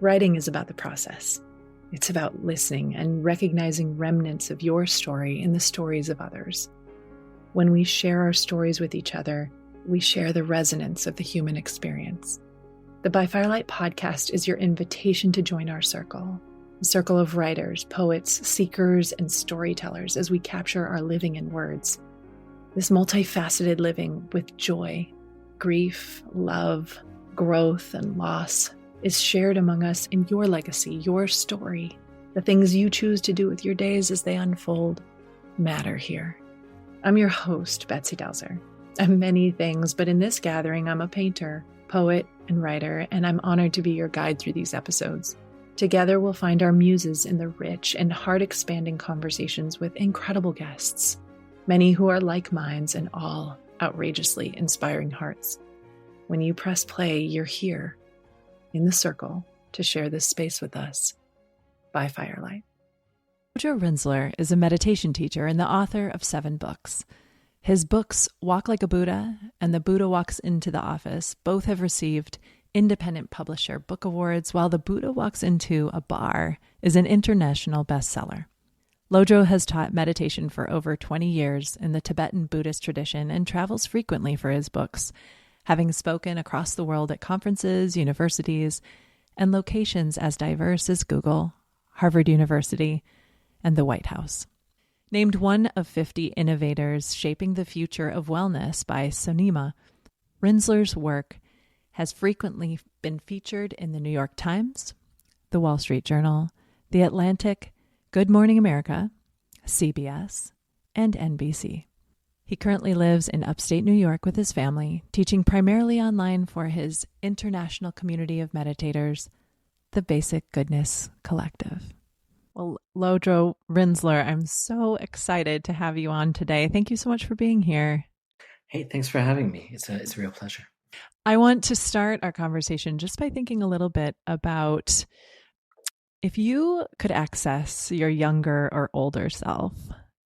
Writing is about the process. It's about listening and recognizing remnants of your story in the stories of others. When we share our stories with each other, we share the resonance of the human experience. The By Firelight podcast is your invitation to join our circle, a circle of writers, poets, seekers, and storytellers as we capture our living in words. This multifaceted living with joy, grief, love, growth, and loss is shared among us in your legacy, your story. The things you choose to do with your days as they unfold matter here. I'm your host, Betsy Delzer. I'm many things, but in this gathering, I'm a painter, poet, and writer, and I'm honored to be your guide through these episodes. Together, we'll find our muses in the rich and heart-expanding conversations with incredible guests, many who are like minds and all outrageously inspiring hearts. When you press play, you're here in the circle to share this space with us. By Firelight. Lodro Rinzler is a meditation teacher and the author of 7 books. His books, Walk Like a Buddha and The Buddha Walks Into the Office, both have received Independent Publisher Book Awards, while The Buddha Walks Into a Bar is an international bestseller. Lodro has taught meditation for over 20 years in the Tibetan Buddhist tradition and travels frequently for his books, having spoken across the world at conferences, universities, and locations as diverse as Google, Harvard University, and the White House. Named one of 50 innovators shaping the future of wellness by Sonima, Rinzler's work has frequently been featured in the New York Times, the Wall Street Journal, The Atlantic, Good Morning America, CBS, and NBC. He currently lives in upstate New York with his family, teaching primarily online for his international community of meditators, the Basic Goodness Collective. Well, Lodro Rinzler, I'm so excited to have you on today. Thank you so much for being here. Hey, thanks for having me. It's a real pleasure. I want to start our conversation just by thinking a little bit about if you could access your younger or older self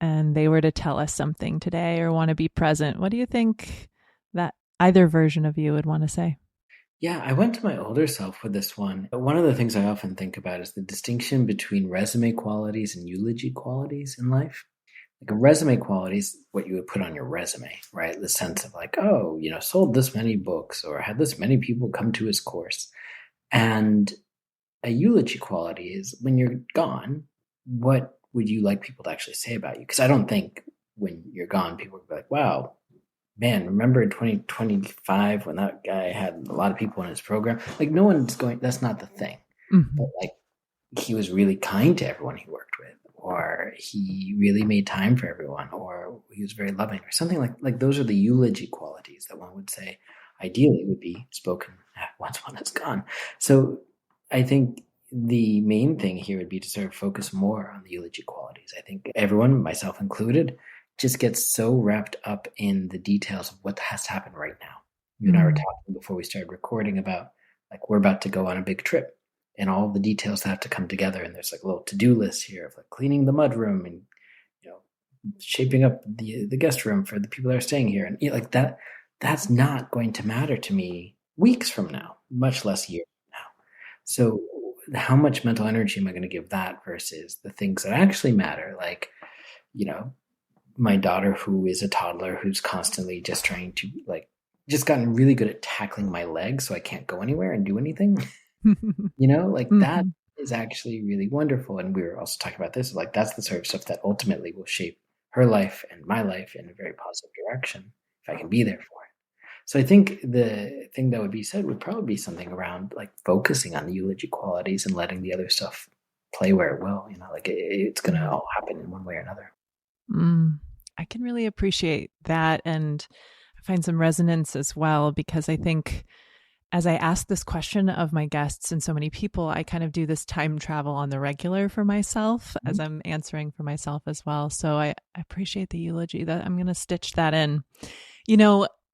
and they were to tell us something today or want to be present, what do you think that either version of you would want to say? Yeah, I went to my older self with this one. One of the things I often think about is the distinction between resume qualities and eulogy qualities in life. Like a resume quality is what you would put on your resume, right? The sense of like, oh, sold this many books or had this many people come to his course. And a eulogy quality is when you're gone, what would you like people to actually say about you? Because I don't think when you're gone, people would be like, wow, man, remember in 2025 when that guy had a lot of people in his program? Like no one's going, that's not the thing. Mm-hmm. But like he was really kind to everyone he worked with, or he really made time for everyone, or he was very loving, or something like those are the eulogy qualities that one would say ideally would be spoken once one is gone. So I think the main thing here would be to sort of focus more on the eulogy qualities. I think everyone, myself included, just gets so wrapped up in the details of what has to happen right now. You and I were talking before we started recording about like we're about to go on a big trip and all the details have to come together. And there's like a little to-do list here of like cleaning the mudroom and shaping up the guest room for the people that are staying here. And like that's not going to matter to me weeks from now, much less years from now. So how much mental energy am I going to give that versus the things that actually matter? Like, my daughter who is a toddler who's constantly just trying to just gotten really good at tackling my legs so I can't go anywhere and do anything. That is actually really wonderful. And we were also talking about this, like that's the sort of stuff that ultimately will shape her life and my life in a very positive direction if I can be there for it. So I think the thing that would be said would probably be something around like focusing on the eulogy qualities and letting the other stuff play where it will, it's going to all happen in one way or another. I can really appreciate that. And I find some resonance as well, because I think as I ask this question of my guests and so many people, I kind of do this time travel on the regular for myself as I'm answering for myself as well. So I appreciate the eulogy. That I'm going to stitch that in.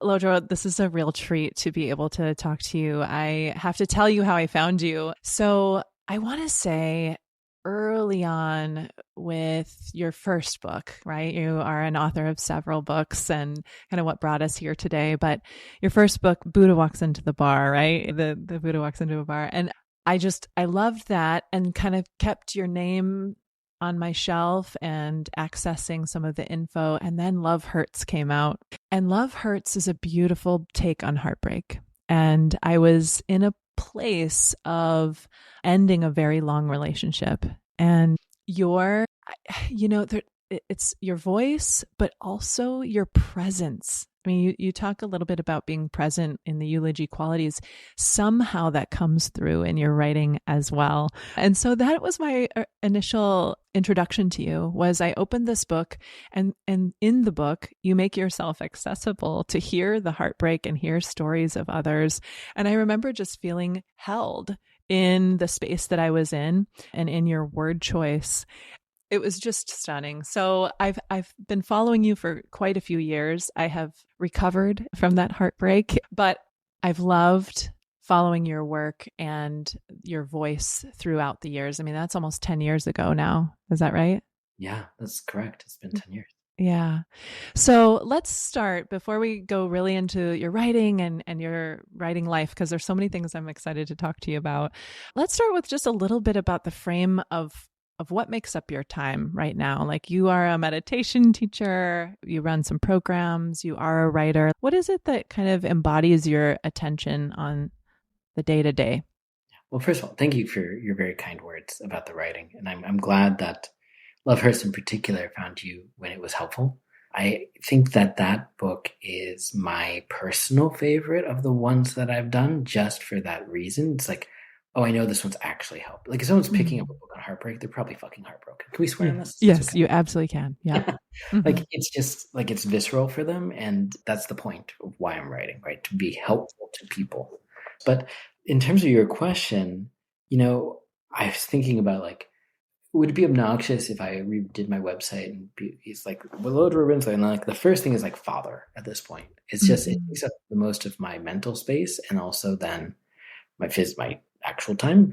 Lodro, this is a real treat to be able to talk to you. I have to tell you how I found you. So I want to say early on with your first book, right? You are an author of several books and kind of what brought us here today. But your first book, Buddha Walks Into the Bar, right? The Buddha Walks Into a Bar. And I loved that and kind of kept your name on my shelf and accessing some of the info. And then Love Hurts came out. And Love Hurts is a beautiful take on heartbreak. And I was in a place of ending a very long relationship. And it's your voice, but also your presence. I mean, you talk a little bit about being present in the eulogy qualities. Somehow that comes through in your writing as well. And so that was my initial introduction to you. Was I opened this book, and in the book, you make yourself accessible to hear the heartbreak and hear stories of others. And I remember just feeling held in the space that I was in and in your word choice. It was just stunning. So I've been following you for quite a few years. I have recovered from that heartbreak, but I've loved following your work and your voice throughout the years. I mean, that's almost 10 years ago now. Is that right? Yeah, that's correct. It's been 10 years. Yeah. So let's start before we go really into your writing and your writing life, because there's so many things I'm excited to talk to you about. Let's start with just a little bit about the frame of what makes up your time right now. Like, you are a meditation teacher, you run some programs, you are a writer. What is it that kind of embodies your attention on the day-to-day? Well, first of all, thank you for your very kind words about the writing. And I'm glad that Love Hurts in particular found you when it was helpful. I think that book is my personal favorite of the ones that I've done, just for that reason. It's like, oh, I know this one's actually helped. Like, if someone's picking up a book on heartbreak, they're probably fucking heartbroken. Can we swear on this? Yes, okay. You absolutely can. Yeah. Like, it's just like, it's visceral for them. And that's the point of why I'm writing, right? To be helpful to people. But in terms of your question, I was thinking about, like, would it be obnoxious if I redid my website and it's like, well, Lodro Rinzler, and like the first thing is like father at this point. It's just, it takes up the most of my mental space and also then my actual time,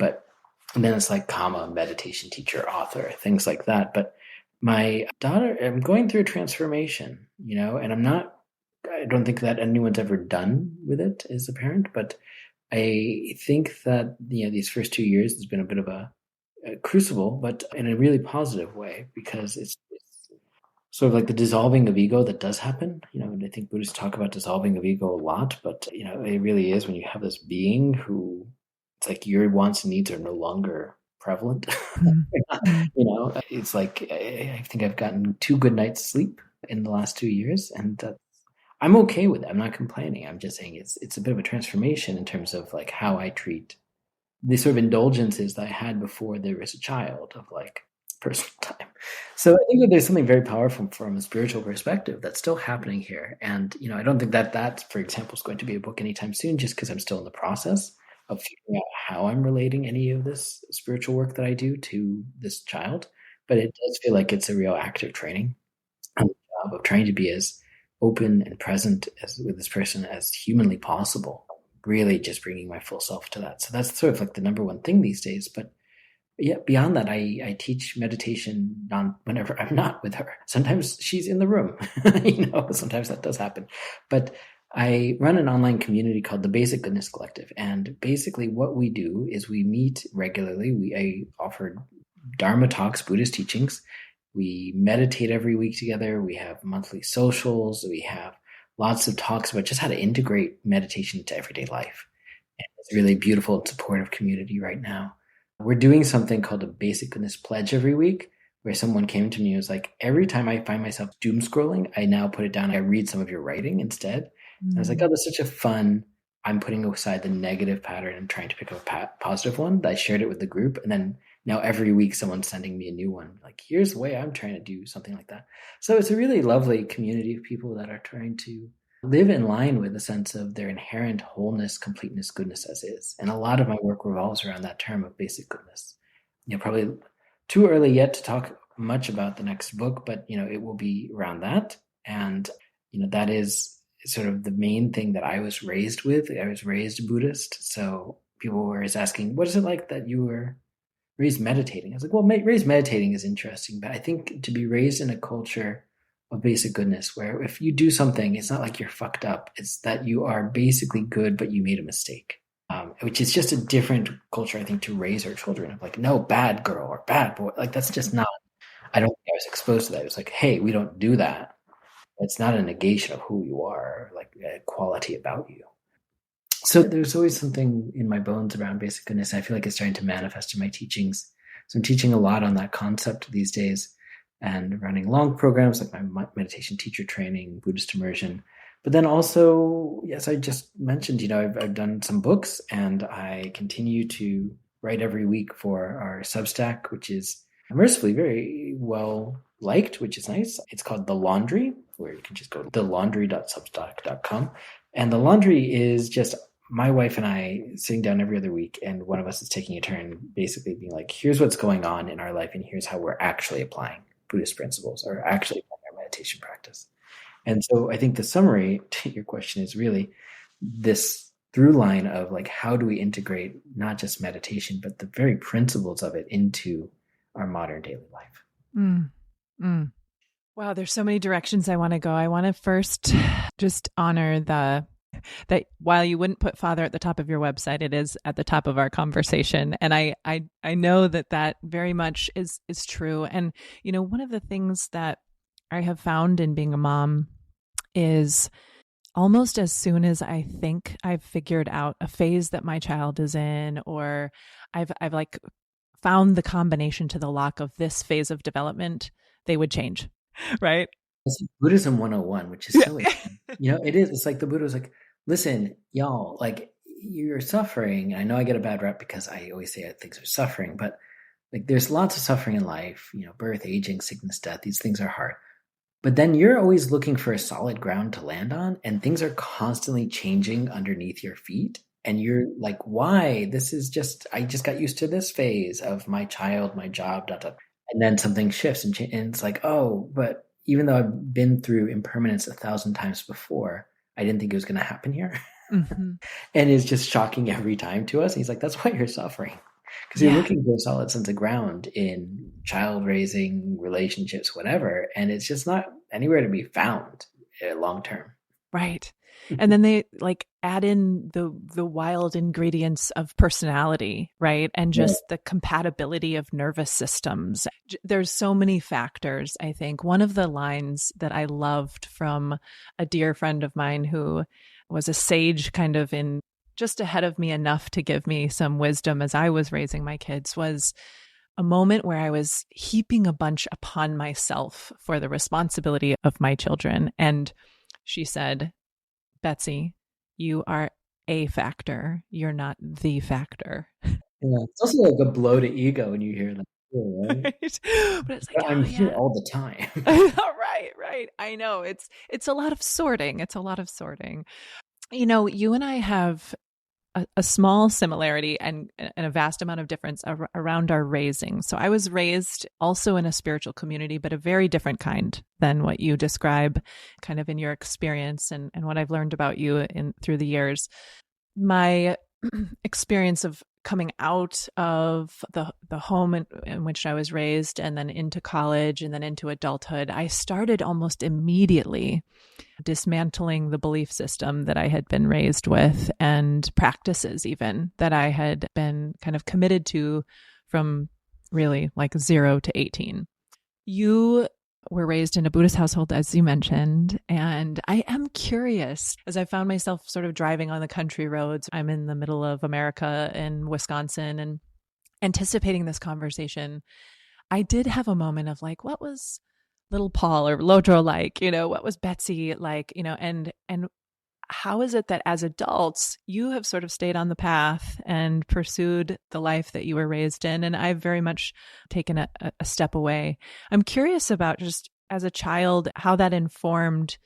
and then it's like comma, meditation teacher, author, things like that. But my daughter, I'm going through a transformation, and I don't think that anyone's ever done with it as a parent, but I think that, these first 2 years has been a bit of a crucible, but in a really positive way, because it's sort of like the dissolving of ego that does happen, and I think Buddhists talk about dissolving of ego a lot, but, it really is when you have this being who, it's like your wants and needs are no longer prevalent. It's like, I think I've gotten 2 good nights sleep in the last 2 years, and I'm okay with it. I'm not complaining. I'm just saying it's a bit of a transformation in terms of like how I treat the sort of indulgences that I had before there was a child, of like personal time. So I think that there's something very powerful from a spiritual perspective that's still happening here. And, I don't think that, for example, is going to be a book anytime soon, just because I'm still in the process of figuring out how I'm relating any of this spiritual work that I do to this child. But it does feel like it's a real active training on the job of trying to be as open and present with this person as humanly possible, really just bringing my full self to that. So that's sort of like the number one thing these days. But yeah, beyond that, I teach meditation whenever I'm not with her. Sometimes she's in the room, sometimes that does happen. But I run an online community called the Basic Goodness Collective. And basically what we do is we meet regularly. I offer Dharma talks, Buddhist teachings. We meditate every week together. We have monthly socials. We have lots of talks about just how to integrate meditation into everyday life. And it's a really beautiful and supportive community right now. We're doing something called a Basic Goodness Pledge every week, where someone came to me and was like, every time I find myself doom scrolling, I now put it down. I read some of your writing instead. I was like, oh, that's such a fun, I'm putting aside the negative pattern and trying to pick up a positive one. I shared it with the group. And then now every week someone's sending me a new one. Like, here's the way I'm trying to do something like that. So it's a really lovely community of people that are trying to live in line with a sense of their inherent wholeness, completeness, goodness as is. And a lot of my work revolves around that term of basic goodness. Probably too early yet to talk much about the next book, but, it will be around that. And, that is sort of the main thing that I was raised with. I was raised Buddhist. So people were always asking, what is it like that you were raised meditating? I was like, well, raised meditating is interesting, but I think to be raised in a culture of basic goodness, where if you do something, it's not like you're fucked up. It's that you are basically good, but you made a mistake. which is just a different culture, I think, to raise our children of like, no, bad girl or bad boy. Like, that's just not, I don't think I was exposed to that. It was like, hey, we don't do that. It's not a negation of who you are, like a quality about you. So there's always something in my bones around basic goodness. I feel like it's starting to manifest in my teachings. So I'm teaching a lot on that concept these days and running long programs like my meditation teacher training, Buddhist immersion. But then also, yes, I just mentioned, I've done some books, and I continue to write every week for our Substack, which is mercifully very well liked, which is nice. It's called The Laundry, where you can just go to thelaundry.substack.com. And The Laundry is just my wife and I sitting down every other week, and one of us is taking a turn basically being like, here's what's going on in our life, and here's how we're actually applying Buddhist principles or actually applying our meditation practice. And so I think the summary to your question is really this through line of like, how do we integrate not just meditation, but the very principles of it into our modern daily life? Mm. Mm. Wow, there's so many directions I want to go. I want to first just honor that while you wouldn't put Father at the top of your website, it is at the top of our conversation. And I know that very much is true. And, one of the things that I have found in being a mom is almost as soon as I think I've figured out a phase that my child is in, or I've like found the combination to the lock of this phase of development, they would change, right? It's Buddhism 101, which is silly. It is. It's like the Buddha was like, listen, y'all, like, you're suffering. I know I get a bad rep because I always say things are suffering, but like, there's lots of suffering in life, birth, aging, sickness, death. These things are hard. But then you're always looking for a solid ground to land on, and things are constantly changing underneath your feet. And you're like, why? I just got used to this phase of my child, my job, and then something shifts and it's like, oh, but even though I've been through impermanence 1,000 times before, I didn't think it was going to happen here. Mm-hmm. And it's just shocking every time to us. And he's like, that's why you're suffering. Because you're looking for a solid sense of ground in child raising, relationships, whatever. And it's just not anywhere to be found long term. Right. And then they like add in the wild ingredients of personality, right? And just the compatibility of nervous systems. There's so many factors, I think. One of the lines that I loved from a dear friend of mine who was a sage kind of in just ahead of me enough to give me some wisdom as I was raising my kids was a moment where I was heaping a bunch upon myself for the responsibility of my children. And she said, Betsy, you are a factor. You're not the factor. Yeah, it's also like a blow to ego when you hear that. Right? Right. But it's like, I'm here all the time. Right. I know. It's a lot of sorting. You and I have a small similarity and a vast amount of difference around our raising. So I was raised also in a spiritual community, but a very different kind than what you describe kind of in your experience and what I've learned about you through the years. My experience of coming out of the home in which I was raised and then into college and then into adulthood, I started almost immediately dismantling the belief system that I had been raised with and practices even that I had been kind of committed to from really like 0 to 18. You were raised in a Buddhist household, as you mentioned, and I am curious, as I found myself sort of driving on the country roads. I'm in the middle of America in Wisconsin and anticipating this conversation. I did have a moment of like, what was little Paul or Lodro like, what was Betsy like, and how is it that as adults, you have sort of stayed on the path and pursued the life that you were raised in? And I've very much taken a step away. I'm curious about just as a child, how that informed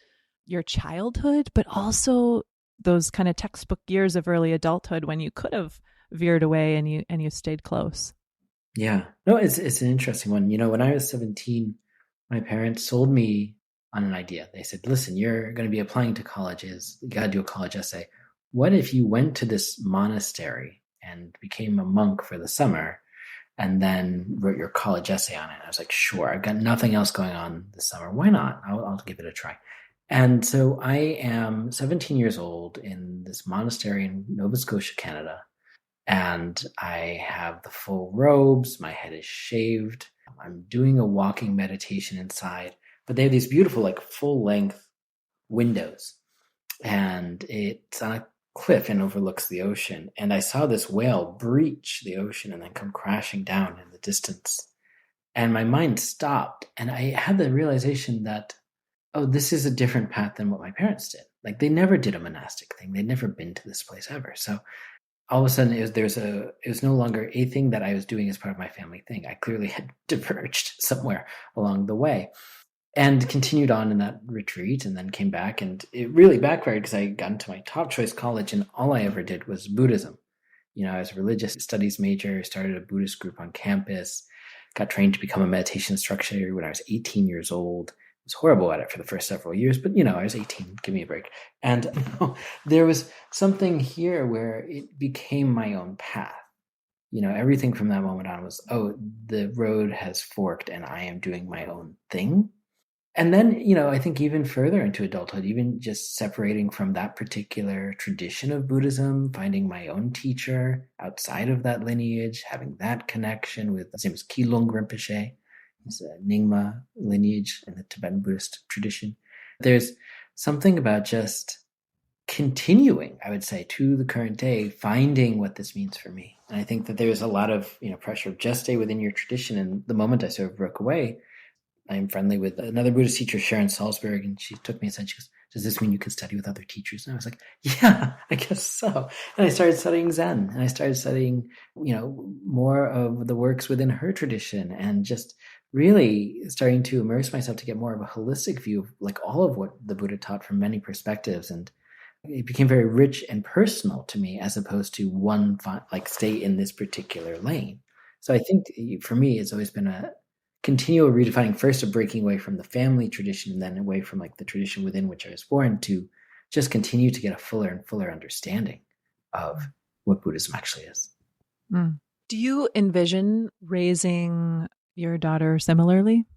your childhood, but also those kind of textbook years of early adulthood when you could have veered away and you stayed close. Yeah, no, it's an interesting one. When I was 17, my parents sold me on an idea. They said, listen, you're going to be applying to colleges. You got to do a college essay. What if you went to this monastery and became a monk for the summer and then wrote your college essay on it? I was like, sure, I've got nothing else going on this summer. Why not? I'll give it a try. And so I am 17 years old in this monastery in Nova Scotia, Canada. And I have the full robes. My head is shaved. I'm doing a walking meditation inside, but they have these beautiful, like full length windows, and it's on a cliff and overlooks the ocean. And I saw this whale breach the ocean and then come crashing down in the distance. And my mind stopped, and I had the realization that, oh, this is a different path than what my parents did. Like, they never did a monastic thing. They'd never been to this place ever. So all of a sudden it was no longer a thing that I was doing as part of my family thing. I clearly had diverged somewhere along the way and continued on in that retreat, and then came back, and it really backfired because I got into my top choice college and all I ever did was Buddhism. I was a religious studies major, started a Buddhist group on campus, got trained to become a meditation instructor when I was 18 years old. Was horrible at it for the first several years, but I was 18, give me a break. And there was something here where it became my own path. Everything from that moment on was, oh, the road has forked and I am doing my own thing. And then, I think even further into adulthood, even just separating from that particular tradition of Buddhism, finding my own teacher outside of that lineage, having that connection with, his name is Kilung Rinpoche. It's a Nyingma lineage in the Tibetan Buddhist tradition. There's something about just continuing, I would say, to the current day, finding what this means for me. And I think that there's a lot of pressure of just stay within your tradition. And the moment I sort of broke away, I'm friendly with another Buddhist teacher, Sharon Salzberg, and she took me aside. She goes, does this mean you can study with other teachers? And I was like, yeah, I guess so. And I started studying Zen, and I started studying, more of the works within her tradition, and just really starting to immerse myself to get more of a holistic view of like all of what the Buddha taught from many perspectives. And it became very rich and personal to me, as opposed to one, like, stay in this particular lane. So I think for me, it's always been a continual redefining, first of breaking away from the family tradition, and then away from like the tradition within which I was born, to just continue to get a fuller and fuller understanding of what Buddhism actually is. Mm. Do you envision raising your daughter similarly?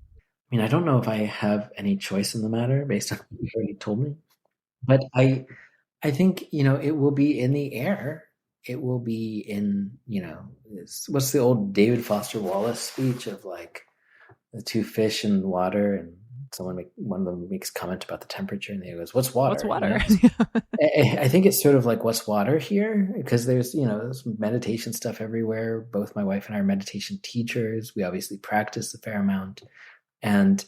I mean, I don't know if I have any choice in the matter based on what you've already told me, but I think, it will be in the air. It will be in, what's the old David Foster Wallace speech of like the two fish in water, and one of them makes comment about the temperature, and he goes, what's water? What's water? I think it's sort of like, what's water here? Because there's meditation stuff everywhere. Both my wife and I are meditation teachers. We obviously practice a fair amount. And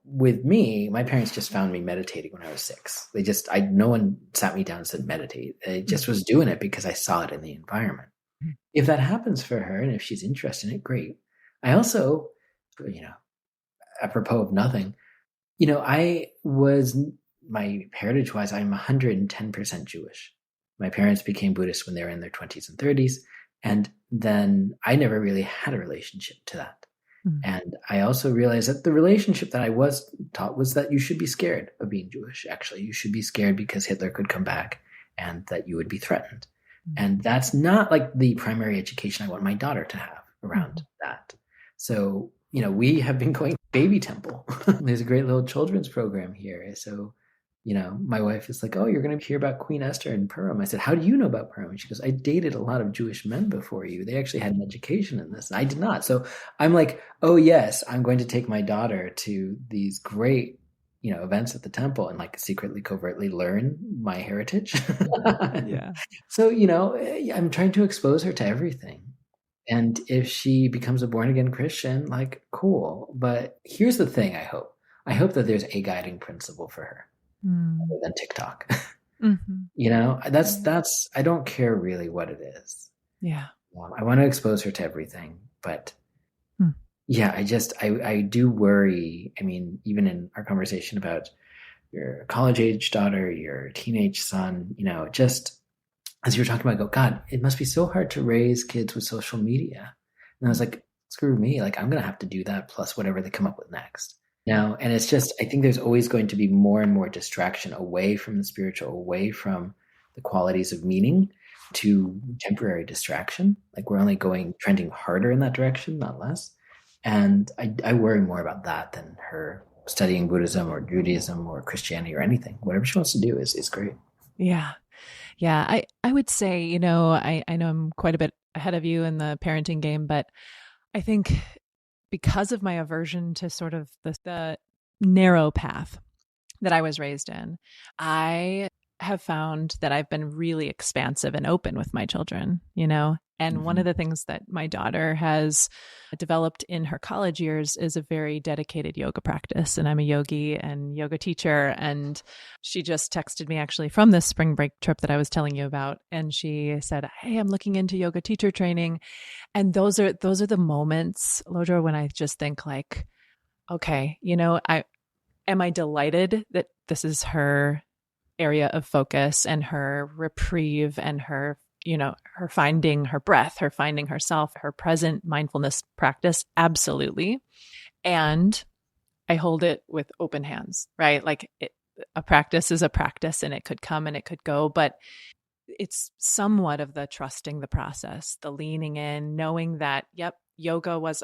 with me, my parents just found me meditating when I was 6. No one sat me down and said, meditate. I just was doing it because I saw it in the environment. If that happens for her, and if she's interested in it, great. I also, apropos of nothing, my heritage-wise, I'm 110% Jewish. My parents became Buddhist when they were in their 20s and 30s, and then I never really had a relationship to that. Mm-hmm. And I also realized that the relationship that I was taught was that you should be scared of being Jewish, actually. You should be scared because Hitler could come back and that you would be threatened. Mm-hmm. And that's not like the primary education I want my daughter to have around that. So, we have been going to Baby Temple. There's a great little children's program here. So, my wife is like, oh, you're going to hear about Queen Esther and Purim. I said, how do you know about Purim? And she goes, I dated a lot of Jewish men before you. They actually had an education in this. And I did not. So I'm like, oh, yes, I'm going to take my daughter to these great, events at the temple and like secretly, covertly learn my heritage. Yeah. So, I'm trying to expose her to everything. And if she becomes a born-again Christian, like, cool. But here's the thing, I hope that there's a guiding principle for her other than TikTok. Mm-hmm. That's I don't care really what it is. Yeah. I want to expose her to everything. But yeah, I do worry. I mean, even in our conversation about your college-age daughter, your teenage son, just as you were talking about, I go, God, it must be so hard to raise kids with social media. And I was like, screw me. Like, I'm going to have to do that plus whatever they come up with next. And it's just, I think there's always going to be more and more distraction away from the spiritual, away from the qualities of meaning to temporary distraction. Like, we're only trending harder in that direction, not less. And I worry more about that than her studying Buddhism or Judaism or Christianity or anything. Whatever she wants to do is great. Yeah. Yeah. I would say, I know I'm quite a bit ahead of you in the parenting game, but I think because of my aversion to sort of the narrow path that I was raised in, I have found that I've been really expansive and open with my children, And one of the things that my daughter has developed in her college years is a very dedicated yoga practice. And I'm a yogi and yoga teacher. And she just texted me actually from this spring break trip that I was telling you about. And she said, "Hey, I'm looking into yoga teacher training." And those are the moments, Lodro, when I just think like, okay, am I delighted that this is her area of focus and her reprieve and her finding her breath, her finding herself, her present mindfulness practice? Absolutely. And I hold it with open hands, right? Like a practice is a practice and it could come and it could go, but it's somewhat of the trusting the process, the leaning in, knowing that, yep, yoga was,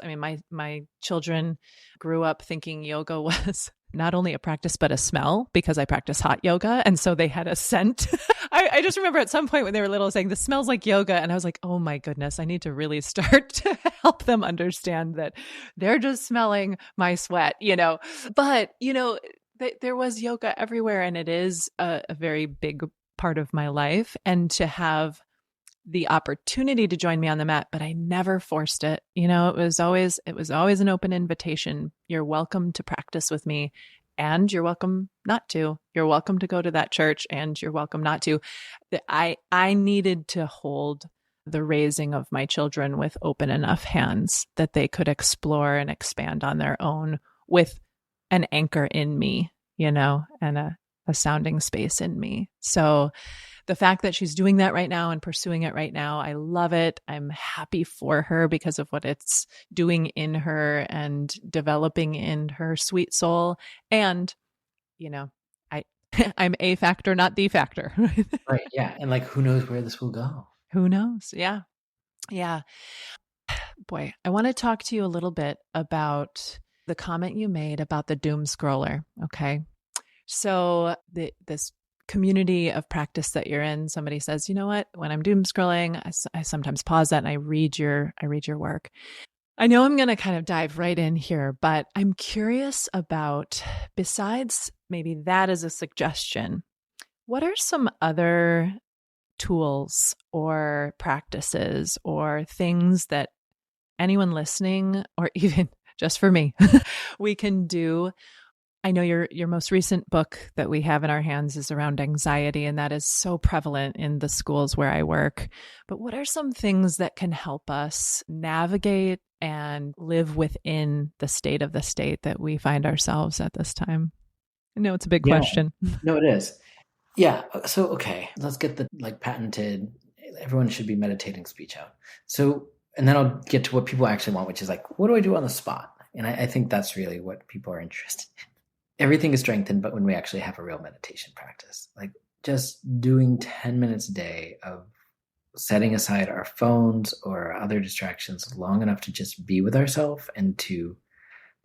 my children grew up thinking yoga was not only a practice, but a smell, because I practice hot yoga. And so they had a scent. I just remember at some point when they were little saying, "This smells like yoga." And I was like, oh my goodness, I need to really start to help them understand that they're just smelling my sweat, But, there was yoga everywhere, and it is a very big part of my life. And to have the opportunity to join me on the mat, but I never forced it. It was always an open invitation. You're welcome to practice with me, and you're welcome not to. You're welcome to go to that church, and you're welcome not to. I needed to hold the raising of my children with open enough hands that they could explore and expand on their own with an anchor in me, and a sounding space in me. So the fact that she's doing that right now and pursuing it right now, I love it. I'm happy for her because of what it's doing in her and developing in her sweet soul. And, I'm a factor, not the factor. Right. Yeah. And who knows where this will go? Who knows? Yeah. Yeah. Boy, I want to talk to you a little bit about the comment you made about the doom scroller. Okay. So this community of practice that you're in, somebody says, "You know what? When I'm doom scrolling, I sometimes pause that and I read your work." I know I'm going to kind of dive right in here, but I'm curious about, besides maybe that as a suggestion, what are some other tools or practices or things that anyone listening, or even just for me, we can do? I know your most recent book that we have in our hands is around anxiety, and that is so prevalent in the schools where I work. But what are some things that can help us navigate and live within the state of the state that we find ourselves at this time? I know it's a big question. No, it is. Yeah. So, okay, let's get the patented, everyone should be meditating speech out. So, and then I'll get to what people actually want, which is what do I do on the spot? And I think that's really what people are interested in. Everything is strengthened, but when we actually have a real meditation practice, just doing 10 minutes a day of setting aside our phones or other distractions long enough to just be with ourselves and to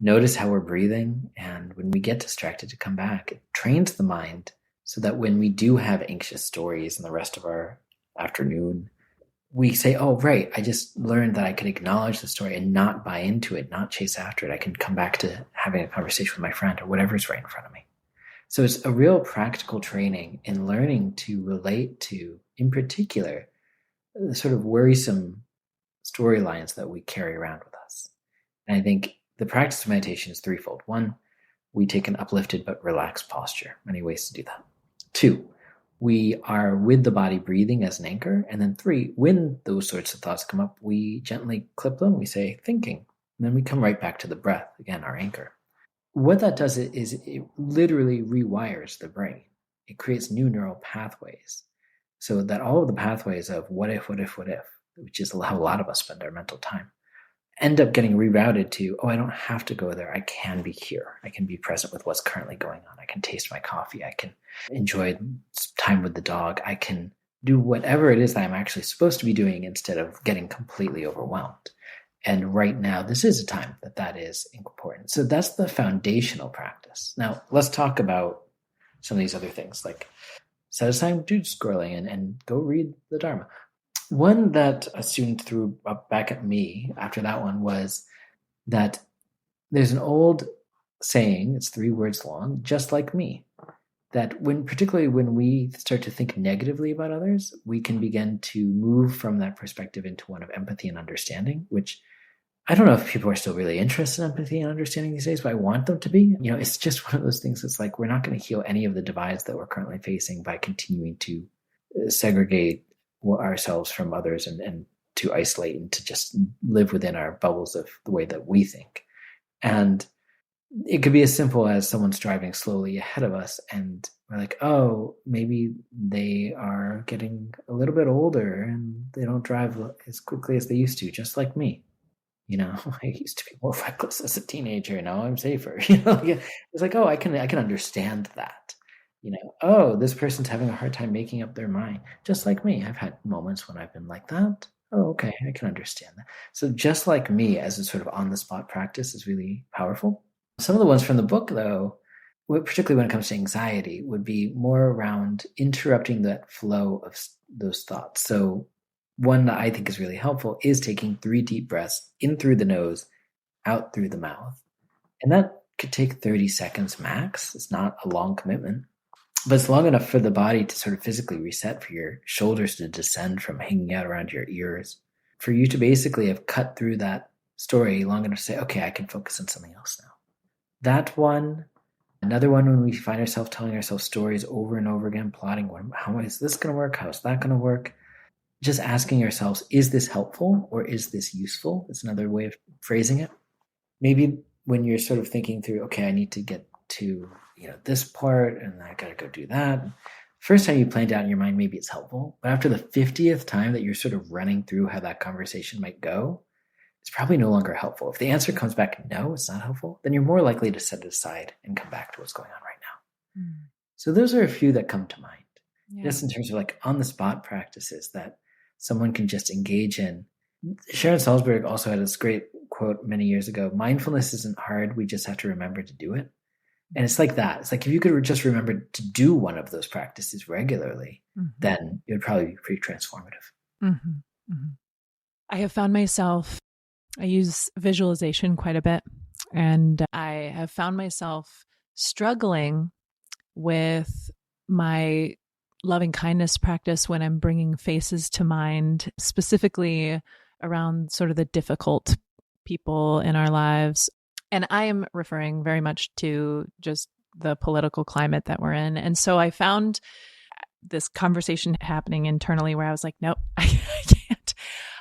notice how we're breathing. And when we get distracted, to come back, it trains the mind so that when we do have anxious stories in the rest of our afternoon, we say, "Oh, right, I just learned that I can acknowledge the story and not buy into it, not chase after it. I can come back to having a conversation with my friend or whatever's right in front of me." So it's a real practical training in learning to relate to, in particular, the sort of worrisome storylines that we carry around with us. And I think the practice of meditation is threefold. One, we take an uplifted but relaxed posture. Many ways to do that. Two, we are with the body breathing as an anchor. And then three, when those sorts of thoughts come up, we gently clip them. We say thinking. And then we come right back to the breath, again, our anchor. What that does is it literally rewires the brain. It creates new neural pathways so that all of the pathways of what if, which is how a lot of us spend our mental time, end up getting rerouted to, "Oh, I don't have to go there. I can be here. I can be present with what's currently going on. I can taste my coffee. I can enjoy time with the dog. I can do whatever it is that I'm actually supposed to be doing instead of getting completely overwhelmed." And right now, this is a time that is important. So that's the foundational practice. Now, let's talk about some of these other things, like set aside doom scrolling and go read the Dharma. One that a student threw up back at me after that one was that there's an old saying, it's 3 words long, just like me, that particularly when we start to think negatively about others, we can begin to move from that perspective into one of empathy and understanding, which I don't know if people are still really interested in empathy and understanding these days, but I want them to be. It's just one of those things that's like, we're not going to heal any of the divides that we're currently facing by continuing to segregate ourselves from others and to isolate and to just live within our bubbles of the way that we think. And it could be as simple as someone's driving slowly ahead of us and we're like, oh, maybe they are getting a little bit older and they don't drive as quickly as they used to, just like me. I used to be more reckless as a teenager. Now I'm safer. It's like, oh, I can understand that. Oh, this person's having a hard time making up their mind, just like me. I've had moments when I've been like that. Oh, okay, I can understand that. So just like me, as a sort of on-the-spot practice is really powerful. Some of the ones from the book, though, particularly when it comes to anxiety, would be more around interrupting that flow of those thoughts. So one that I think is really helpful is taking 3 deep breaths in through the nose, out through the mouth. And that could take 30 seconds max. It's not a long commitment, but it's long enough for the body to sort of physically reset, for your shoulders to descend from hanging out around your ears, for you to basically have cut through that story long enough to say, okay, I can focus on something else now. That one. Another one, when we find ourselves telling ourselves stories over and over again, plotting, how is this going to work? How is that going to work? Just asking ourselves, is this helpful or is this useful? It's another way of phrasing it. Maybe when you're sort of thinking through, okay, I need to get to this part and I got to go do that. First time you planned out in your mind, maybe it's helpful. But after the 50th time that you're sort of running through how that conversation might go, it's probably no longer helpful. If the answer comes back, no, it's not helpful, then you're more likely to set it aside and come back to what's going on right now. So those are a few that come to mind. Just in terms of like on-the-spot practices that someone can just engage in. Sharon Salzberg also had this great quote many years ago: mindfulness isn't hard, we just have to remember to do it. And it's like that. It's like if you could just remember to do one of those practices regularly, then it would probably be pretty transformative. I have found myself, I use visualization quite a bit, and I have found myself struggling with my loving kindness practice when I'm bringing faces to mind, specifically around sort of the difficult people in our lives. And I am referring very much to just the political climate that we're in. And so I found this conversation happening internally where I was like, nope, I can't.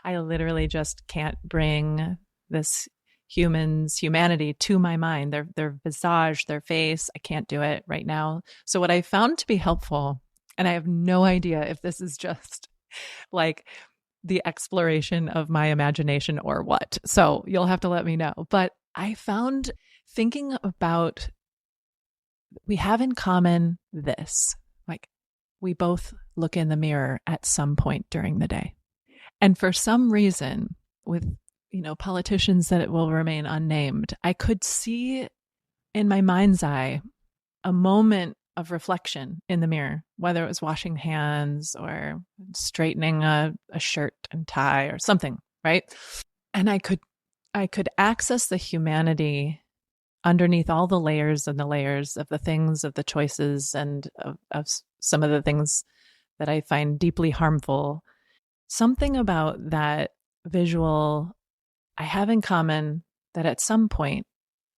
I literally just can't bring this humanity to my mind, their visage, their face. I can't do it right now. So what I found to be helpful, and I have no idea if this is just like the exploration of my imagination or what. So you'll have to let me know. But I found thinking about, we have in common this, like we both look in the mirror at some point during the day. And for some reason, with politicians that it will remain unnamed, I could see in my mind's eye a moment of reflection in the mirror, whether it was washing hands or straightening a shirt and tie or something, right? And I could access the humanity underneath all the layers and the layers of the things, of the choices, and of some of the things that I find deeply harmful. Something about that visual I have in common, that at some point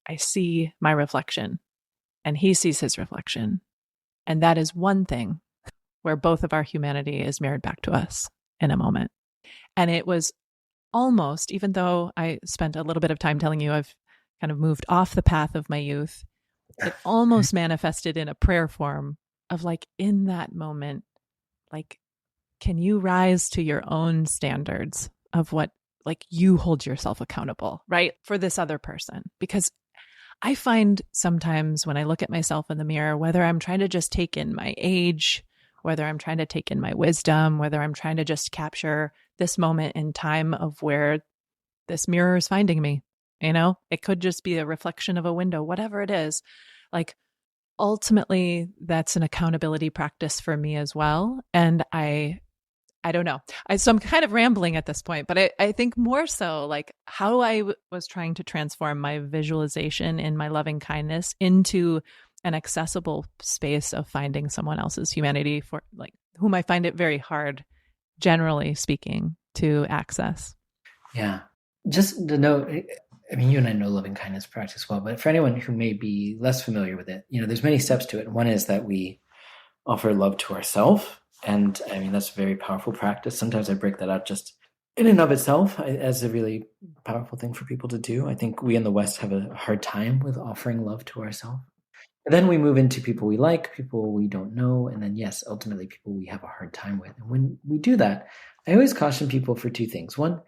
I see my reflection and he sees his reflection. And that is one thing where both of our humanity is mirrored back to us in a moment. And it was almost, even though I spent a little bit of time telling you I've kind of moved off the path of my youth, it almost manifested in a prayer form of like, in that moment, like, can you rise to your own standards of what, like, you hold yourself accountable, right? For this other person. Because I find sometimes when I look at myself in the mirror, whether I'm trying to just take in my age, whether I'm trying to take in my wisdom, whether I'm trying to just capture this moment in time of where this mirror is finding me. It could just be a reflection of a window, whatever it is. Like, ultimately, that's an accountability practice for me as well. And I don't know. So I'm kind of rambling at this point, but I think more so like how I was trying to transform my visualization in my loving kindness into an accessible space of finding someone else's humanity for like whom I find it very hard, generally speaking, to access. Yeah. Just to know, I mean, you and I know loving kindness practice well, but for anyone who may be less familiar with it, there's many steps to it. One is that we offer love to ourselves. And I mean, that's a very powerful practice. Sometimes I break that out just in and of itself as a really powerful thing for people to do. I think we in the West have a hard time with offering love to ourselves. And then we move into people we like, people we don't know, and then, yes, ultimately people we have a hard time with. And when we do that, I always caution people for two things. One,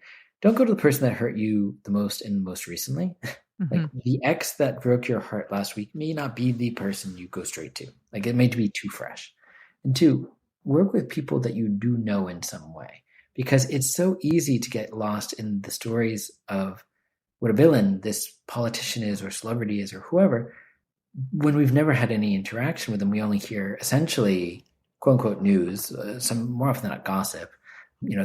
don't go to the person that hurt you the most and most recently. Mm-hmm. Like the ex that broke your heart last week may not be the person you go straight to. Like it may be too fresh. And two, work with people that you do know in some way, because it's so easy to get lost in the stories of what a villain this politician is or celebrity is or whoever. When we've never had any interaction with them, we only hear essentially quote unquote news, some more often than not gossip,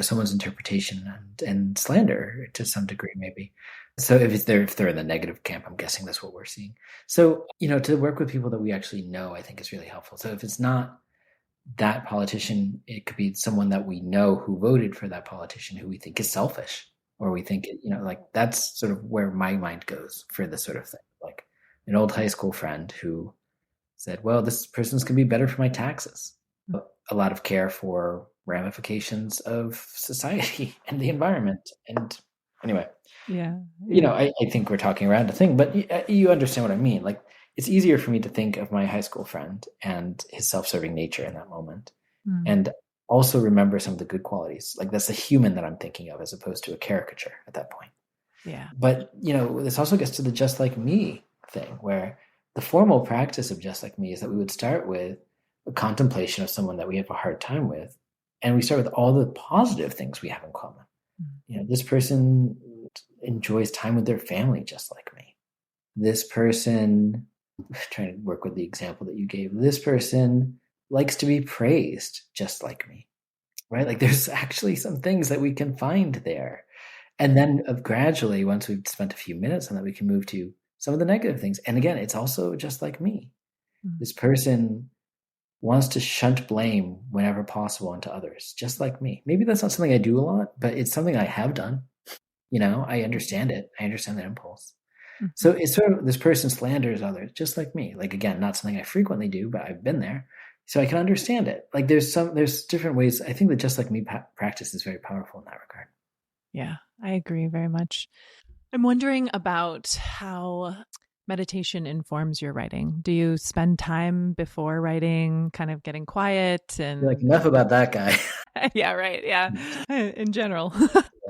someone's interpretation and slander to some degree, maybe. So if they're in the negative camp, I'm guessing that's what we're seeing. So, to work with people that we actually know, I think is really helpful. So if it's not that politician, it could be someone that we know who voted for that politician who we think is selfish, or we think, like that's sort of where my mind goes for this sort of thing. Like an old high school friend who said, well, this person's going to be better for my taxes. A lot of care for ramifications of society and the environment. And anyway, I think we're talking around a thing, but you understand what I mean. Like, it's easier for me to think of my high school friend and his self-serving nature in that moment. And also remember some of the good qualities. Like that's a human that I'm thinking of as opposed to a caricature at that point. Yeah. But, this also gets to the just like me thing, where the formal practice of just like me is that we would start with a contemplation of someone that we have a hard time with. And we start with all the positive things we have in common. This person enjoys time with their family just like me. This person, trying to work with the example that you gave, this person likes to be praised just like me, right? Like there's actually some things that we can find there. And then gradually, once we've spent a few minutes on that, we can move to some of the negative things. And again, it's also just like me. This person wants to shunt blame whenever possible onto others, just like me. Maybe that's not something I do a lot, but it's something I have done. I understand it. I understand that impulse. So it's sort of this person slanders others, just like me. Like, again, not something I frequently do, but I've been there. So I can understand it. Like there's different ways. I think that just like me practice is very powerful in that regard. Yeah, I agree very much. I'm wondering about how meditation informs your writing. Do you spend time before writing, kind of getting quiet and You're like, enough about that guy? Yeah, right. Yeah. In general.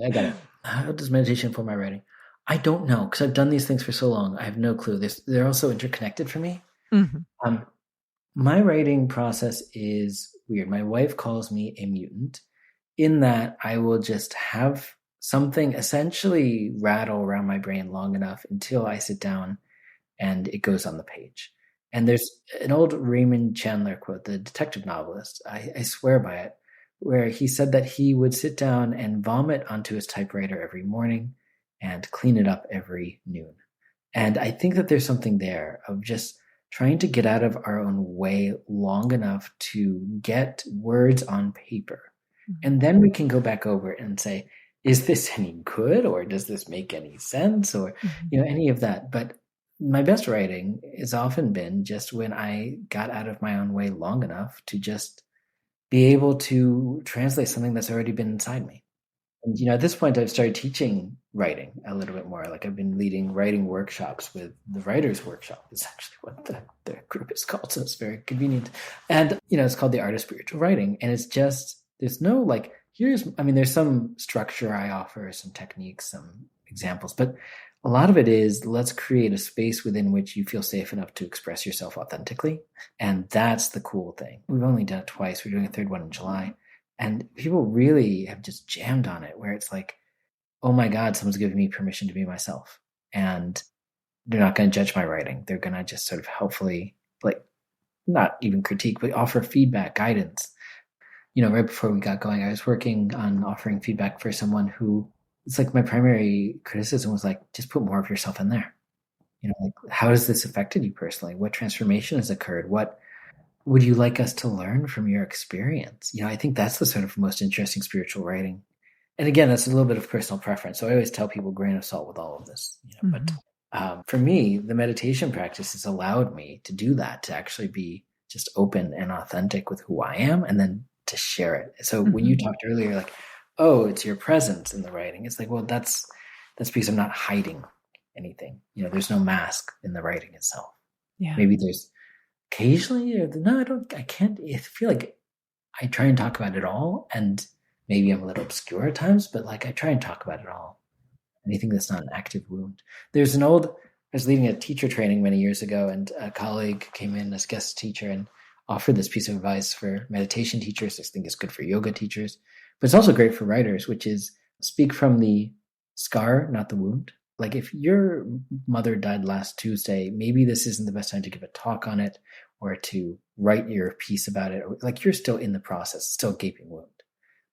I got it. How does meditation inform my writing? I don't know, because I've done these things for so long. I have no clue. They're also interconnected for me. My writing process is weird. My wife calls me a mutant in that I will just have something essentially rattle around my brain long enough until I sit down and it goes on the page. And there's an old Raymond Chandler quote, the detective novelist, I swear by it, where he said that he would sit down and vomit onto his typewriter every morning and clean it up every noon. And I think that there's something there of just trying to get out of our own way long enough to get words on paper. And then we can go back over and say, is this any good, or does this make any sense, or any of that. But my best writing has often been just when I got out of my own way long enough to just be able to translate something that's already been inside me. And, at this point, I've started teaching writing a little bit more. Like I've been leading writing workshops with the Writers Workshop. It's actually what the group is called, so it's very convenient. And, it's called the Art of Spiritual Writing. And it's just, there's no like, there's some structure I offer, some techniques, some examples, but a lot of it is, let's create a space within which you feel safe enough to express yourself authentically. And that's the cool thing. We've only done it twice. We're doing a third one in July. And people really have just jammed on it, where it's like, oh my God, someone's giving me permission to be myself. And they're not going to judge my writing. They're going to just sort of helpfully, like, not even critique, but offer feedback, guidance. Right before we got going, I was working on offering feedback for someone who, it's like my primary criticism was like, just put more of yourself in there. Like, how has this affected you personally? What transformation has occurred? What would you like us to learn from your experience? I think that's the sort of most interesting spiritual writing. And again, that's a little bit of personal preference. So I always tell people grain of salt with all of this. But for me, the meditation practice has allowed me to do that, to actually be just open and authentic with who I am, and then to share it. So when you talked earlier, like, oh, it's your presence in the writing. It's like, well, that's because I'm not hiding anything. There's no mask in the writing itself. Yeah. Maybe there's occasionally, no, I can't. I feel like I try and talk about it all, and maybe I'm a little obscure at times, but like I try and talk about it all. Anything that's not an active wound. I was leading a teacher training many years ago, and a colleague came in as guest teacher and offered this piece of advice for meditation teachers. I think it's good for yoga teachers, but it's also great for writers, which is speak from the scar, not the wound. Like, if your mother died last Tuesday, maybe this isn't the best time to give a talk on it or to write your piece about it. Like, you're still in the process, still a gaping wound.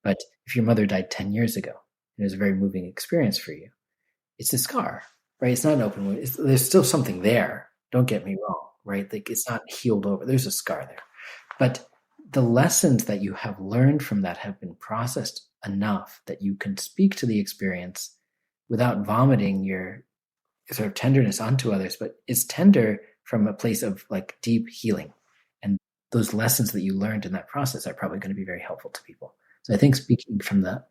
But if your mother died 10 years ago, it was a very moving experience for you. It's a scar, right? It's not an open wound. There's still something there. Don't get me wrong, right? Like, it's not healed over. There's a scar there. But the lessons that you have learned from that have been processed enough that you can speak to the experience without vomiting your sort of tenderness onto others, but it's tender from a place of like deep healing. And those lessons that you learned in that process are probably going to be very helpful to people. So I think speaking from the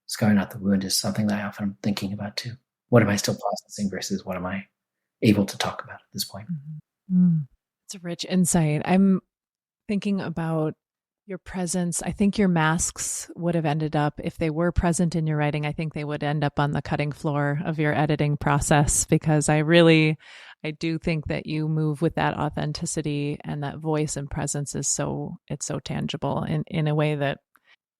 scar, not the wound, is something that I often am thinking about too. What am I still processing versus what am I able to talk about at this point? It's a rich insight. I'm thinking about your presence. I think your masks would have ended up, if they were present in your writing, I think they would end up on the cutting floor of your editing process, because I do think that you move with that authenticity, and that voice and presence it's so tangible in a way that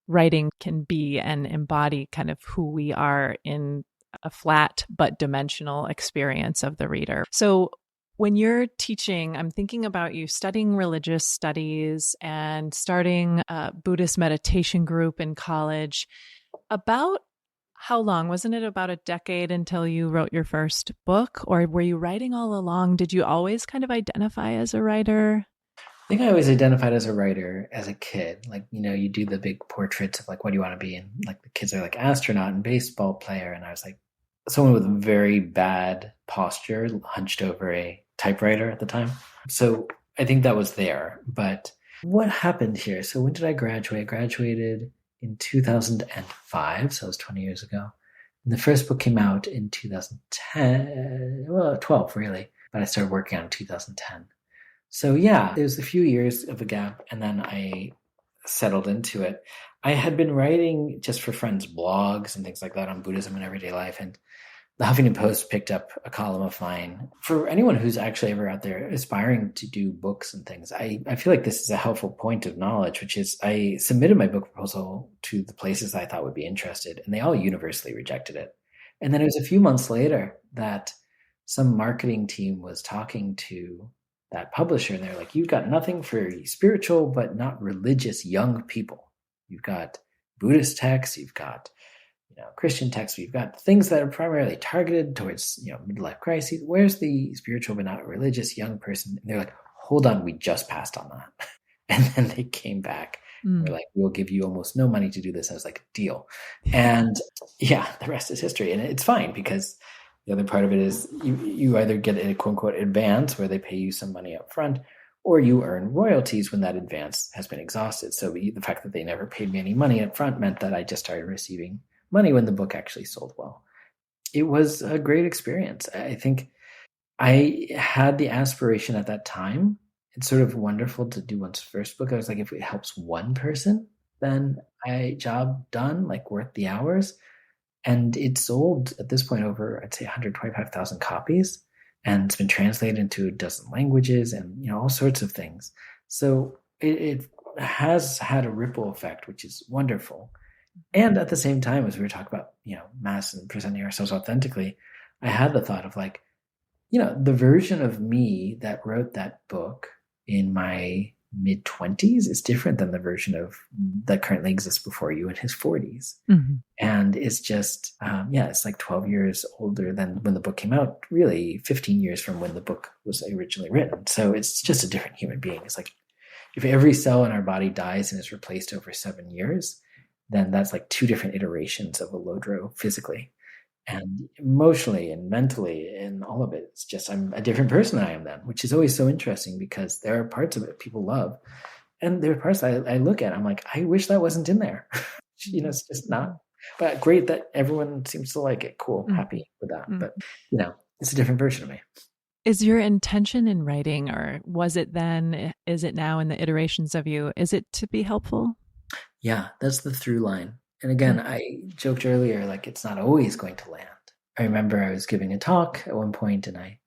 writing can be and embody kind of who we are in a flat but dimensional experience of the reader. So when you're teaching, I'm thinking about you studying religious studies and starting a Buddhist meditation group in college. About how long? Wasn't it about a decade until you wrote your first book? Or were you writing all along? Did you always kind of identify as a writer? I think I always identified as a writer as a kid. Like, you do the big portraits of like, what do you want to be? And like the kids are like astronaut and baseball player. And I was like someone with very bad posture, hunched over a typewriter at the time. So I think that was there. But what happened here? So when did I graduate? I graduated in 2005. So it was 20 years ago. And the first book came out in 2010, well, 12 really. But I started working on it in 2010. So yeah, there was a few years of a gap, and then I settled into it. I had been writing just for friends' blogs and things like that on Buddhism and everyday life, and the Huffington Post picked up a column of mine. For anyone who's actually ever out there aspiring to do books and things, I feel like this is a helpful point of knowledge, which is I submitted my book proposal to the places I thought would be interested, and they all universally rejected it. And then it was a few months later that some marketing team was talking to that publisher, and they're like, you've got nothing for spiritual but not religious young people. You've got Buddhist texts, you've got Christian texts, you've got things that are primarily targeted towards midlife crises. Where's the spiritual but not religious young person? And they're like, hold on, we just passed on that. And then they came back. They're like, we'll give you almost no money to do this. I was like, deal. And yeah, the rest is history. And it's fine, because the other part of it is you either get a quote unquote advance where they pay you some money up front, or you earn royalties when that advance has been exhausted. So the fact that they never paid me any money up front meant that I just started receiving money when the book actually sold well. It was a great experience. I think I had the aspiration at that time. It's sort of wonderful to do one's first book. I was like, if it helps one person, then job done, like worth the hours. And it sold at this point over, I'd say 125,000 copies. And it's been translated into a dozen languages and, all sorts of things. So it has had a ripple effect, which is wonderful. And at the same time, as we were talking about, mass and presenting ourselves authentically, I had the thought of like, the version of me that wrote that book in my mid-20s is different than the version of that currently exists before you in his 40s. Mm-hmm. And it's just, it's like 12 years older than when the book came out, really 15 years from when the book was originally written. So it's just a different human being. It's like if every cell in our body dies and is replaced over 7 years, then that's like 2 different iterations of a Lodro physically. And emotionally and mentally and all of it, it's just I'm a different person than I am then, which is always so interesting because there are parts of it people love. And there are parts I look at, I'm like, I wish that wasn't in there. It's just not. But great that everyone seems to like it. Cool, happy with that. But, it's a different version of me. Is your intention in writing, or was it then, is it now in the iterations of you, is it to be helpful? Yeah, that's the through line. And again, I joked earlier, like it's not always going to land. I remember I was giving a talk at one point and I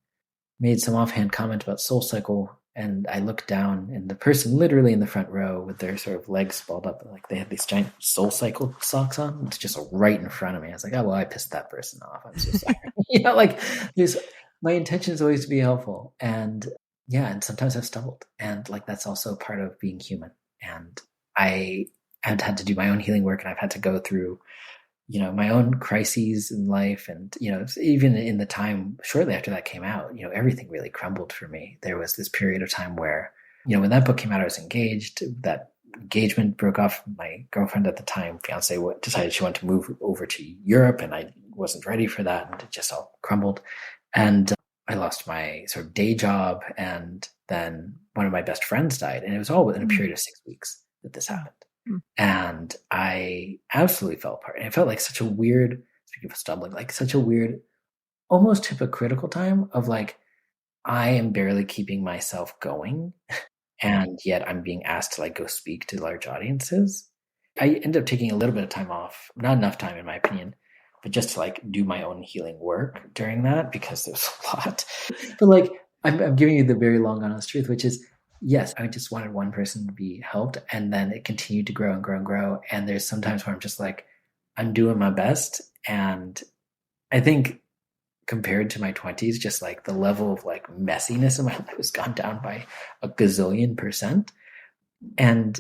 made some offhand comment about SoulCycle, and I looked down and the person literally in the front row with their sort of legs balled up, like they had these giant SoulCycle socks on. It's just right in front of me. I was like, oh, well, I pissed that person off. I'm so sorry. My intention is always to be helpful. And and sometimes I've stumbled. And like that's also part of being human. And I've had to do my own healing work, and I've had to go through, my own crises in life. And, even in the time shortly after that came out, everything really crumbled for me. There was this period of time where, when that book came out, I was engaged. That engagement broke off. My girlfriend at the time, fiance, decided she wanted to move over to Europe, and I wasn't ready for that. And it just all crumbled. And I lost my sort of day job. And then one of my best friends died. And it was all within a period of 6 weeks that this happened. And I absolutely fell apart. And it felt like such a weird, speaking of stumbling, like such a weird, almost hypocritical time of like, I am barely keeping myself going. And yet I'm being asked to like go speak to large audiences. I ended up taking a little bit of time off, not enough time in my opinion, but just to like do my own healing work during that because there was a lot. But like, I'm giving you the very long, honest truth, which is, yes, I just wanted one person to be helped, and then it continued to grow and grow and grow. And there's sometimes where I'm just like, I'm doing my best. And I think compared to my 20s, just like the level of like messiness in my life has gone down by a gazillion %. And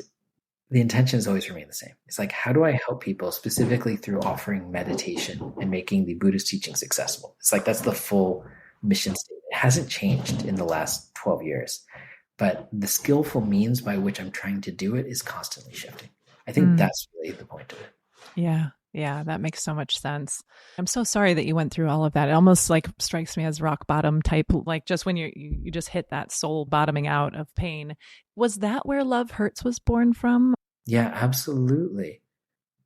the intention has always remained the same. It's like, how do I help people specifically through offering meditation and making the Buddhist teachings accessible? It's like, that's the full mission statement. It hasn't changed in the last 12 years. But the skillful means by which I'm trying to do it is constantly shifting. I think that's really the point of it. Yeah, that makes so much sense. I'm so sorry that you went through all of that. It almost like strikes me as rock bottom type, like just when you just hit that soul bottoming out of pain. Was that where Love Hurts was born from? Yeah, absolutely.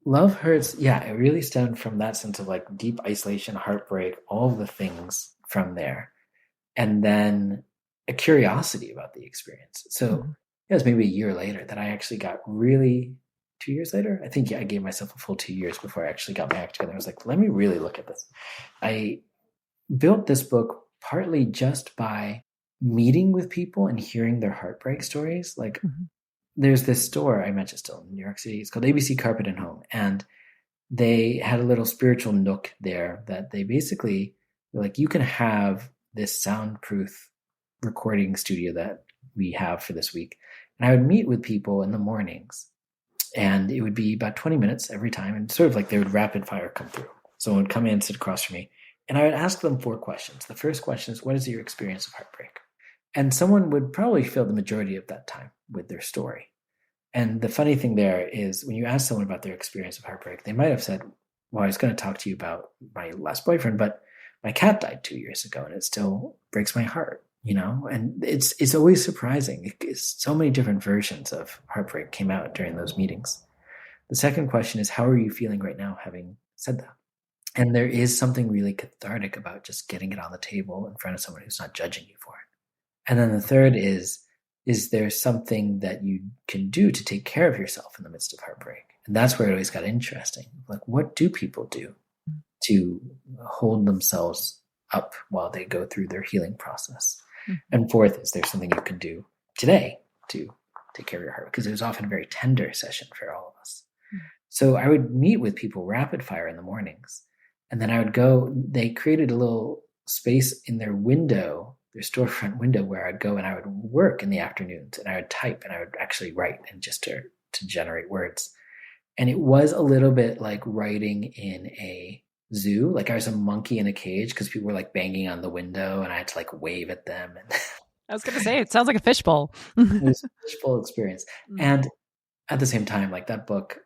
Love Hurts, it really stemmed from that sense of like deep isolation, heartbreak, all of the things from there. And then a curiosity about the experience. So it was maybe a year later that I actually got really, 2 years later, I think I gave myself a full 2 years before I actually got my act together. I was like, let me really look at this. I built this book partly just by meeting with people and hearing their heartbreak stories. Like there's this store I mentioned still in New York City. It's called ABC Carpet and Home. And they had a little spiritual nook there that they basically were like, you can have this soundproof recording studio that we have for this week. And I would meet with people in the mornings, and it would be about 20 minutes every time. And sort of like they would rapid fire come through. Someone would come in and sit across from me, and I would ask them 4 questions. The first question is, what is your experience of heartbreak? And someone would probably fill the majority of that time with their story. And the funny thing there is when you ask someone about their experience of heartbreak, they might have said, well, I was going to talk to you about my last boyfriend, but my cat died 2 years ago and it still breaks my heart. And it's always surprising. So many different versions of heartbreak came out during those meetings. The second question is, how are you feeling right now having said that? And there is something really cathartic about just getting it on the table in front of someone who's not judging you for it. And then the third is there something that you can do to take care of yourself in the midst of heartbreak? And that's where it always got interesting. Like, what do people do to hold themselves up while they go through their healing process? And fourth, is there something you can do today to take care of your heart? Because it was often a very tender session for all of us. So I would meet with people rapid fire in the mornings. And then I would go, they created a little space in their window, their storefront window, where I'd go and I would work in the afternoons, and I would type and I would actually write, and just to generate words. And it was a little bit like writing in a zoo. Like I was a monkey in a cage because people were like banging on the window and I had to like wave at them. And I was going to say, it sounds like a fishbowl. it was a fishbowl experience. And at the same time, like that book,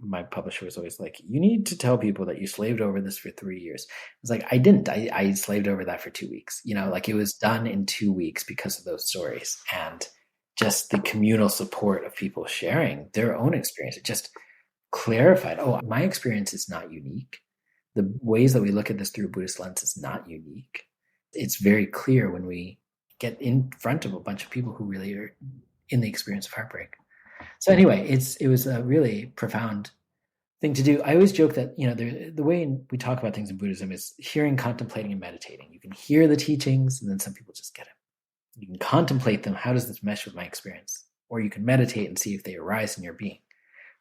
my publisher was always like, you need to tell people that you slaved over this for 3 years. I was like, I didn't. I slaved over that for 2 weeks. Like it was done in 2 weeks because of those stories and just the communal support of people sharing their own experience. It just clarified, my experience is not unique. The ways that we look at this through a Buddhist lens is not unique. It's very clear when we get in front of a bunch of people who really are in the experience of heartbreak. So anyway, it was a really profound thing to do. I always joke that, the way we talk about things in Buddhism is hearing, contemplating, and meditating. You can hear the teachings, and then some people just get it. You can contemplate them. How does this mesh with my experience? Or you can meditate and see if they arise in your being.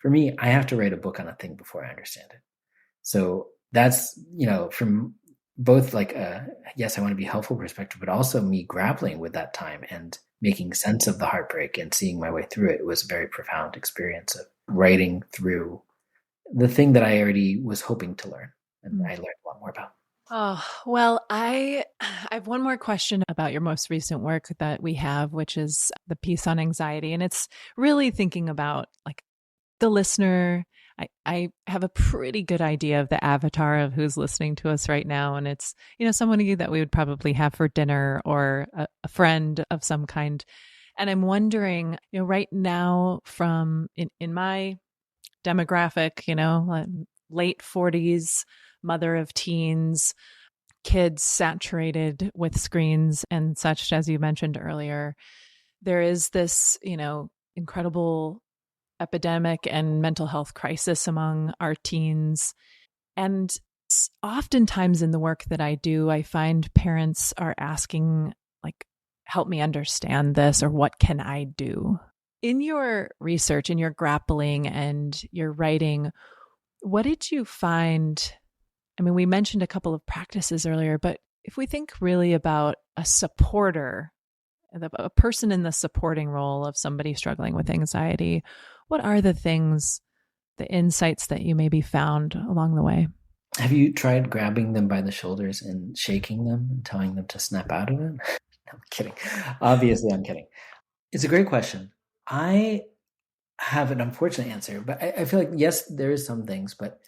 For me, I have to write a book on a thing before I understand it. So that's, from both like yes, I want to be helpful perspective, but also me grappling with that time and making sense of the heartbreak and seeing my way through it. It was a very profound experience of writing through the thing that I already was hoping to learn, and I learned a lot more about. Oh, well, I have one more question about your most recent work that we have, which is the piece on anxiety. And it's really thinking about like the listener. I have a pretty good idea of the avatar of who's listening to us right now. And it's, someone that we would probably have for dinner, or a friend of some kind. And I'm wondering, right now from in my demographic, late 40s, mother of teens, kids saturated with screens and such, as you mentioned earlier, there is this, incredible epidemic and mental health crisis among our teens. And oftentimes in the work that I do, I find parents are asking, like, help me understand this, or what can I do? In your research, in your grappling and your writing, what did you find? I mean, we mentioned a couple of practices earlier, but if we think really about a supporter, a person in the supporting role of somebody struggling with anxiety, what are the things, the insights that you maybe found along the way? Have you tried grabbing them by the shoulders and shaking them and telling them to snap out of it? I'm kidding. Obviously, I'm kidding. It's a great question. I have an unfortunate answer, but I feel like, yes, there is some things, but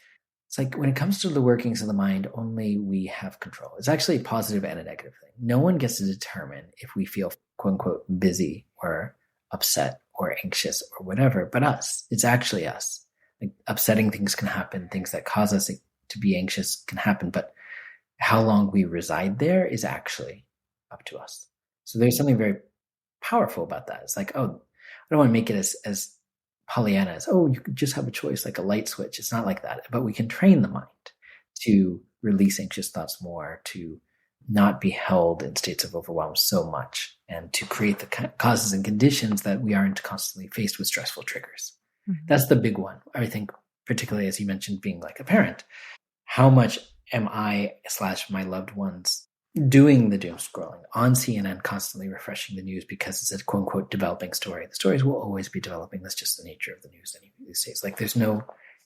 it's like when it comes to the workings of the mind, only we have control. It's actually a positive and a negative thing. No one gets to determine if we feel, quote unquote, busy or upset or anxious or whatever, but us. It's actually us. Like, upsetting things can happen. Things that cause us to be anxious can happen, but how long we reside there is actually up to us. So there's something very powerful about that. It's like, I don't want to make it as Pollyanna as, you could just have a choice, like a light switch. It's not like that, but we can train the mind to release anxious thoughts more, to not be held in states of overwhelm so much, and to create the causes and conditions that we aren't constantly faced with stressful triggers. Mm-hmm. That's the big one. I think, particularly as you mentioned, being like a parent, how much am I/my loved ones doing the doom scrolling on CNN, constantly refreshing the news because it's a quote unquote developing story. The stories will always be developing. That's just the nature of the news these days. Like, there's no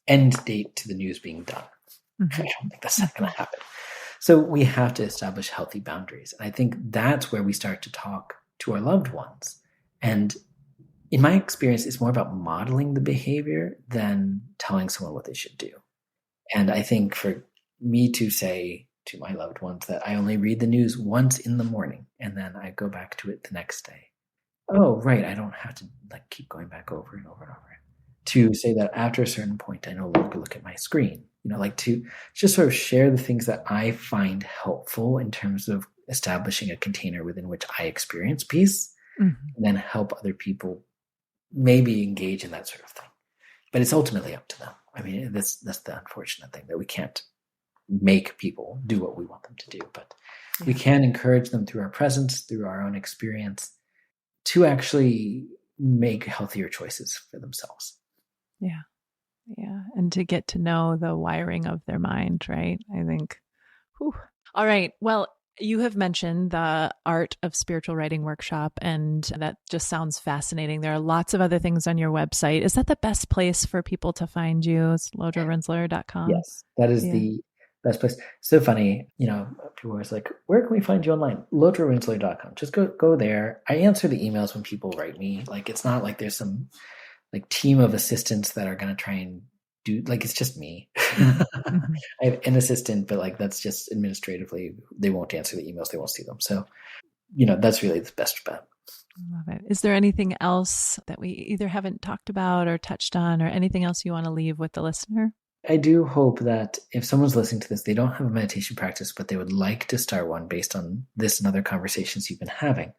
end date to the news being done. Mm-hmm. I don't think that's not going to happen. So we have to establish healthy boundaries. And I think that's where we start to talk to our loved ones. And in my experience, it's more about modeling the behavior than telling someone what they should do. And I think for me to say to my loved ones that I only read the news once in the morning and then I go back to it the next day. Oh, right. I don't have to keep going back over and over and over. To say that after a certain point, I no longer look at my screen. To just sort of share the things that I find helpful in terms of establishing a container within which I experience peace, and then help other people maybe engage in that sort of thing. But it's ultimately up to them. I mean, that's the unfortunate thing, that we can't make people do what we want them to do, but we can encourage them through our presence, through our own experience, to actually make healthier choices for themselves. Yeah. Yeah. And to get to know the wiring of their mind, right? I think. Whew. All right. Well, you have mentioned the Art of Spiritual Writing workshop, and that just sounds fascinating. There are lots of other things on your website. Is that the best place for people to find you? It's lodrorinzler.com? Yes, that is the best place. So funny, people are always like, where can we find you online? Lodrorinzler.com. Just go there. I answer the emails when people write me. Like, it's not like there's some like team of assistants that are going to try and do, like, it's just me. Mm-hmm. I have an assistant, but like, that's just administratively, they won't answer the emails. They won't see them. So, that's really the best bet. Love it. Is there anything else that we either haven't talked about or touched on, or anything else you want to leave with the listener? I do hope that if someone's listening to this, they don't have a meditation practice, but they would like to start one based on this and other conversations you've been having,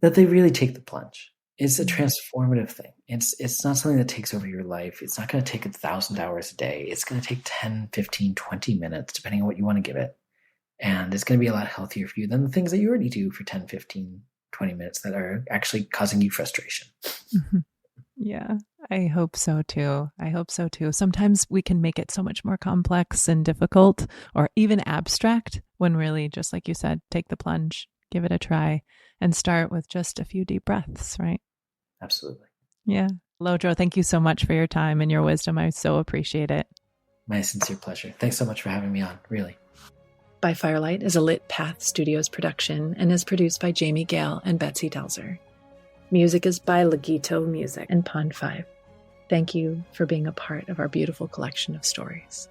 that they really take the plunge. It's a transformative thing. It's not something that takes over your life. It's not going to take 1,000 hours a day. It's going to take 10, 15, 20 minutes, depending on what you want to give it. And it's going to be a lot healthier for you than the things that you already do for 10, 15, 20 minutes that are actually causing you frustration. Mm-hmm. Yeah, I hope so too. Sometimes we can make it so much more complex and difficult, or even abstract, when really, just like you said, take the plunge, give it a try, and start with just a few deep breaths, right? Absolutely. Yeah. Lodro, thank you so much for your time and your wisdom. I so appreciate it. My sincere pleasure. Thanks so much for having me on, really. By Firelight is a Lit Path Studios production and is produced by Jamie Gale and Betsy Delzer. Music is by Legito Music and Pond 5. Thank you for being a part of our beautiful collection of stories.